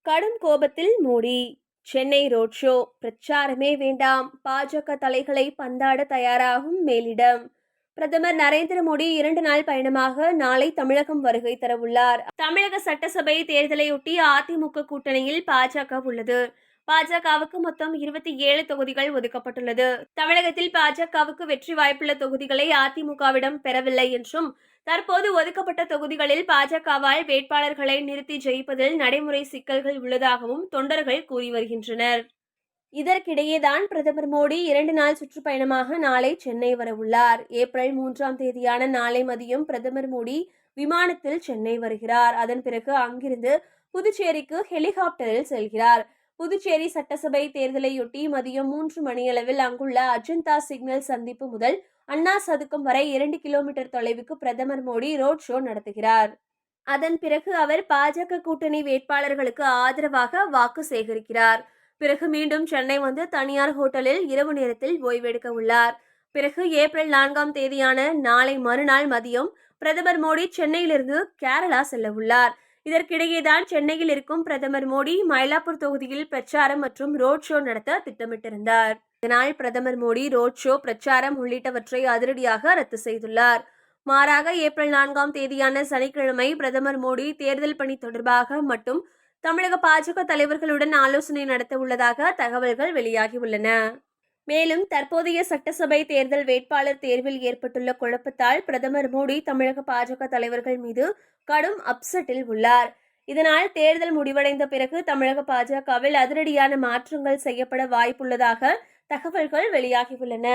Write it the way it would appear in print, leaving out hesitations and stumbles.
கடும் கோபத்தில் Modi. Chennai road show பிரச்சாரமே வேண்டாம், பாஜக தலைகளை பந்தாட தயாராகும் மேலிடம். பிரதமர் நரேந்திர மோடி 2 நாள் பயணமாக நாளை தமிழகம் வருகை தரவுள்ளார். தமிழக சட்டசபை தேர்தலையொட்டி அதிமுக கூட்டணியில் பாஜக உள்ளது. பாஜகவுக்கு மொத்தம் 27 தொகுதிகள் ஒதுக்கப்பட்டுள்ளது. தமிழகத்தில் பாஜகவுக்கு வெற்றி வாய்ப்புள்ள தொகுதிகளை அதிமுகவிடம் பெறவில்லை என்றும், தற்போது ஒதுக்கப்பட்ட தொகுதிகளில் பாஜகவால் வேட்பாளர்களை நிறுத்தி ஜெயிப்பதில் நடைமுறை சிக்கல்கள் உள்ளதாகவும் தொண்டர்கள் கூறி வருகின்றனர். இதற்கிடையேதான் பிரதமர் மோடி 2 நாள் சுற்றுப்பயணமாக நாளை சென்னை வரவுள்ளார். ஏப்ரல் 3ஆம் தேதியான நாளை மதியம் பிரதமர் மோடி விமானத்தில் சென்னை வருகிறார். அதன் பிறகு அங்கிருந்து புதுச்சேரிக்கு ஹெலிகாப்டரில் செல்கிறார். புதுச்சேரி சட்டசபை தேர்தலையொட்டி மதியம் 3 மணியளவில் அங்குள்ள அஜந்தா சிக்னல் சந்திப்பு முதல் அண்ணா சதுக்கம் வரை 2 கிலோமீட்டர் தொலைவுக்கு பிரதமர் மோடி ரோட் ஷோ நடத்துகிறார். அதன் பிறகு அவர் பாஜக கூட்டணி வேட்பாளர்களுக்கு ஆதரவாக வாக்கு சேகரிக்கிறார். பிறகு மீண்டும் சென்னை வந்து தனியார் ஹோட்டலில் இரவு நேரத்தில் ஓய்வெடுக்க உள்ளார். பிறகு ஏப்ரல் 4ஆம் தேதியான நாளை மறுநாள் மதியம் பிரதமர் மோடி சென்னையிலிருந்து கேரளா செல்ல உள்ளார். இதற்கிடையேதான் சென்னையில் இருக்கும் பிரதமர் மோடி மயிலாப்பூர் தொகுதியில் பிரச்சாரம் மற்றும் ரோட் ஷோ நடத்த திட்டமிட்டிருந்தார். இதனால் பிரதமர் மோடி ரோட் ஷோ, பிரச்சாரம் உள்ளிட்டவற்றை அதிரடியாக ரத்து செய்துள்ளார். மாறாக ஏப்ரல் 4ஆம் தேதியான சனிக்கிழமை பிரதமர் மோடி தேர்தல் பணி தொடர்பாக மட்டும் தமிழக பாஜக தலைவர்களுடன் ஆலோசனை நடத்த உள்ளதாக தகவல்கள் வெளியாகியுள்ளன. மேலும் தற்போதைய சட்டசபை தேர்தல் வேட்பாளர் தேர்வில் ஏற்பட்டுள்ள குழப்பத்தால் பிரதமர் மோடி தமிழக பாஜக தலைவர்கள் மீது கடும் அப்செட்டில் உள்ளார். இதனால் தேர்தல் முடிவடைந்த பிறகு தமிழக பாஜகவில் அதிரடியான மாற்றங்கள் செய்யப்பட வாய்ப்புள்ளதாக தகவல்கள் வெளியாகியுள்ளன.